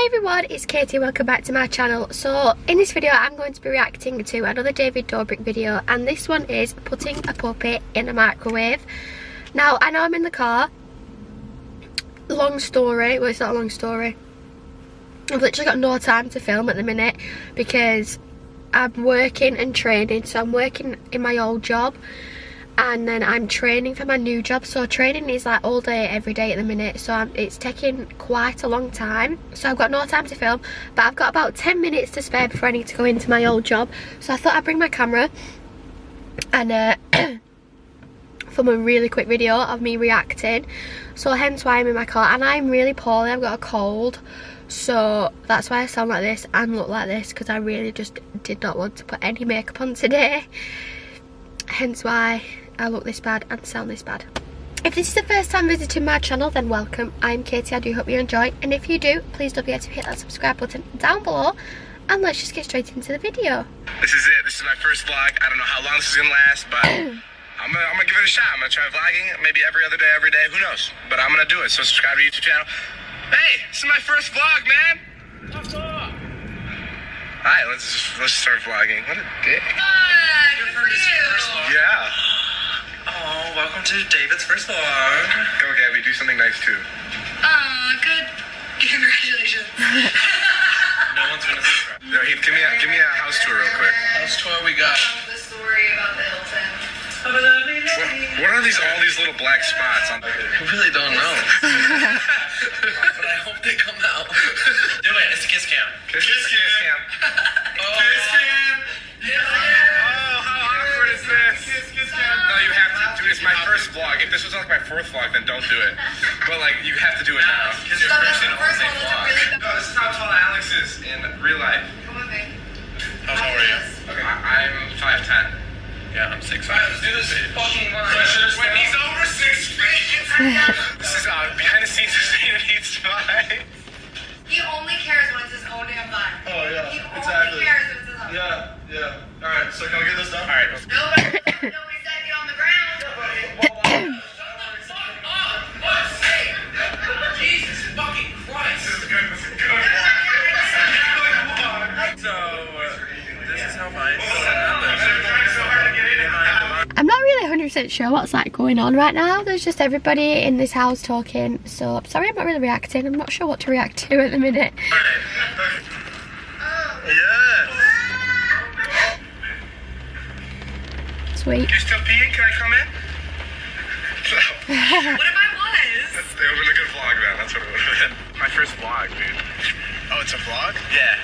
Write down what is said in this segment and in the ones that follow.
Hey everyone, it's Katy, welcome back to my channel. So in this video I'm going to be reacting to another David Dobrik video, and this one is putting a puppy in a microwave. Now I know I'm in the car, long story, well it's not a long story, I've literally got no time to film at the minute because I'm working and training. So I'm working in my old job and then I'm training for my new job, so training is like all day every day at the minute, so it's taking quite a long time, so I've got no time to film, but I've got about 10 minutes to spare before I need to go into my old job. So I thought I'd bring my camera and film a really quick video of me reacting, so hence why I'm in my car. And I'm really poorly, I've got a cold, so that's why I sound like this and look like this, because I really just did not want to put any makeup on today, hence why I look this bad and sound this bad. If this is the first time visiting my channel, then welcome. I'm Katy, I do hope you enjoy, and if you do, please don't forget to hit that subscribe button down below, and let's just get straight into the video. This is it, this is my first vlog. I don't know how long this is gonna last, but I'm gonna give it a shot. I'm gonna try vlogging maybe every other day, every day, who knows, but I'm gonna do it. So subscribe to the YouTube channel. Hey, this is my first vlog, man. What's up? Alright, let's start vlogging. What a dick. Good for you. Yeah. Oh, welcome to David's first vlog. Go, Gabby, do something nice too. Good. Congratulations. No one's gonna subscribe. No, give me a house tour real quick. House tour we got. The story about the Hilton. What are all these little black spots on? I really don't know. But I hope they come out. Do it. It's a kiss cam. Kiss cam. Oh. Kiss cam. Oh, how awkward is this? Kiss cam. No, you have to. Dude, it's my first vlog. If this was like my fourth vlog, then don't do it. But like, you have to do it now. It's your first and only vlog. No, this is how tall Alex is in real life. Come with me. How tall are you? Okay, I'm 5'10". Yeah, I'm 6'5". Let's do this fucking line. When he's over 6 feet. This is behind the scenes of St. Heat's Five. He only cares when it's his own damn line. Oh, yeah, He exactly. only cares when it's his own. Yeah. Alright, so can we get this done? Alright. Nobody said get on the ground. Jesus fucking Christ. This is good. So, this is how my I'm not really 100% sure what's like going on right now. There's just everybody in this house talking, so I'm sorry I'm not really reacting. I'm not sure what to react to at the minute. Yes. Sweet. You're still peeing? Can I come in? What if I was? It would have been a good vlog, man. That's what it would have been. My first vlog, dude. Oh, it's a vlog? Yeah.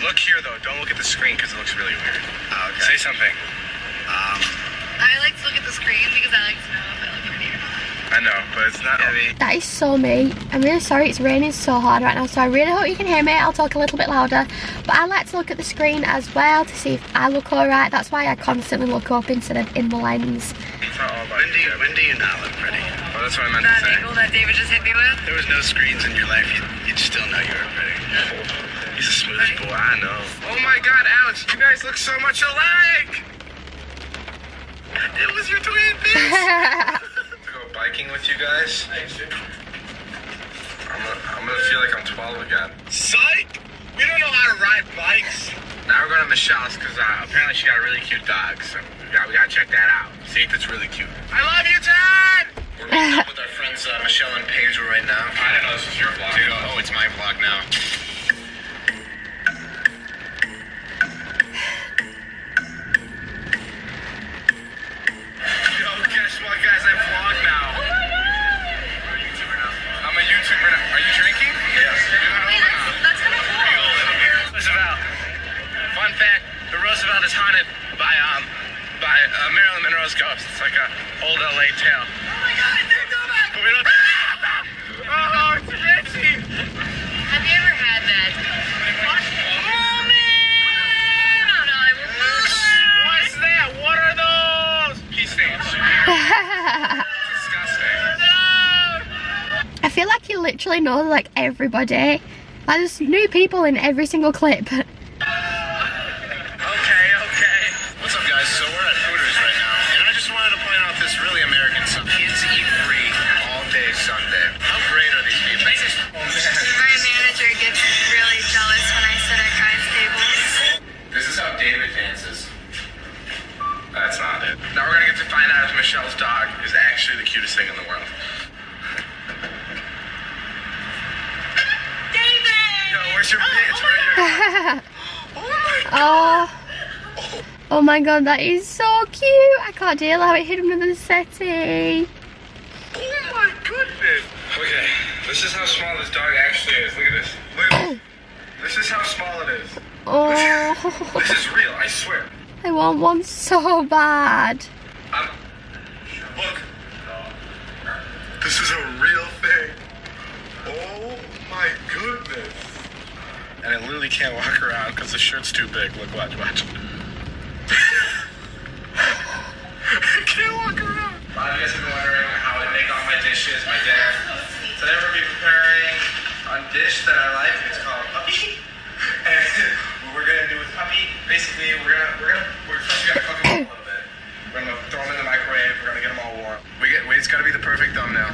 Look here, though. Don't look at the screen because it looks really weird. Okay. Say something. I like to look at the screen because I like to know if I look pretty or not. I know, but it's not heavy. That is so me. I'm really sorry, it's raining so hard right now, so I really hope you can hear me. I'll talk a little bit louder, but I like to look at the screen as well to see if I look alright. That's why I constantly look up instead of in the lens. It's not all about you. When do you not look pretty? Oh, that's what I meant That to say. angle that David just hit me with? If there was no screens in your life, you'd still know you were pretty. He's a smooth boy, I know. Oh my God, Alex, you guys look so much alike! It was your twin, bitch! To go biking with you guys. I'm gonna feel like I'm 12 again. Psych! We don't know how to ride bikes. Now we're going to Michelle's because apparently she got a really cute dog, so we gotta check that out. See if it's really cute. I love you, Dad! We're meeting up with our friends Michelle and Pedro right now. I didn't know this was your vlog. Dude, oh, it's my vlog now. Guess what, guys? I vlog now. I'm a YouTuber now. Are you drinking? Yes. That's kind of cool. Roosevelt. Fun fact: the Roosevelt is haunted by Marilyn Monroe's ghost. It's like a old LA tale. Oh my God! They're doing but we don't. Oh, it's Richie. Have you ever had that? Oh man! No, I will. What's that? What are those? Pea stains. Disgusting. I feel like he literally knows like everybody. Like, there's new people in every single clip. Okay. What's up, guys? So we're at Hooters right now, and I just wanted to point out this really American stuff. Kids eat free all day Sunday. How great are these people? My manager gets Where's your bitch? Where's your... Oh. Oh my god, that is so cute. I can't deal how it hit him under the settee. Oh my goodness. Okay, this is how small this dog actually is. Look at this. Look at this. This is how small it is. Oh. This is real, I swear. I want one so bad. Look. This is a real thing. Oh my goodness. And it literally can't walk around because the shirt's too big. Look, watch, watch. It can't walk around. A lot of you guys have been wondering how I make all my dishes, my dinner. Today we're going to be preparing a dish that I like. It's called puppy. And what we're going to do with puppy, basically, we're first gonna cook them a little bit. We're going to throw them in the microwave. We're going to get them all warm. It's got to be the perfect thumbnail.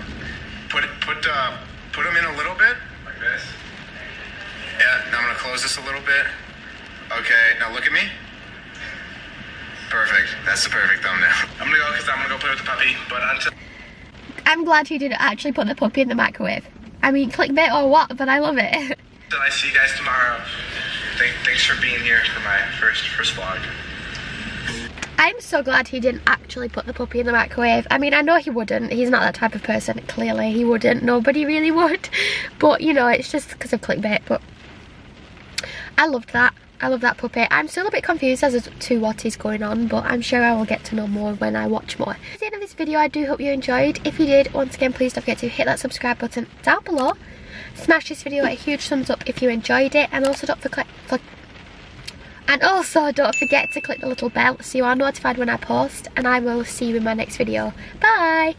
Put them in a little bit, like this. Yeah, now I'm gonna close this a little bit. Okay, now look at me. Perfect, that's the perfect thumbnail. I'm gonna go because I'm gonna go play with the puppy, but until... I'm glad he didn't actually put the puppy in the microwave. I mean, clickbait or what, but I love it. Until I see you guys tomorrow, thanks for being here for my first vlog. I'm so glad he didn't actually put the puppy in the microwave. I mean, I know he wouldn't. He's not that type of person. Clearly, he wouldn't. Nobody really would. But, you know, it's just because of clickbait. But I loved that. I love that puppy. I'm still a bit confused as to what is going on, but I'm sure I will get to know more when I watch more. That's the end of this video. I do hope you enjoyed. If you did, once again, please don't forget to hit that subscribe button down below. Smash this video a huge thumbs up if you enjoyed it. And also don't forget to click the little bell so you are notified when I post. And I will see you in my next video. Bye!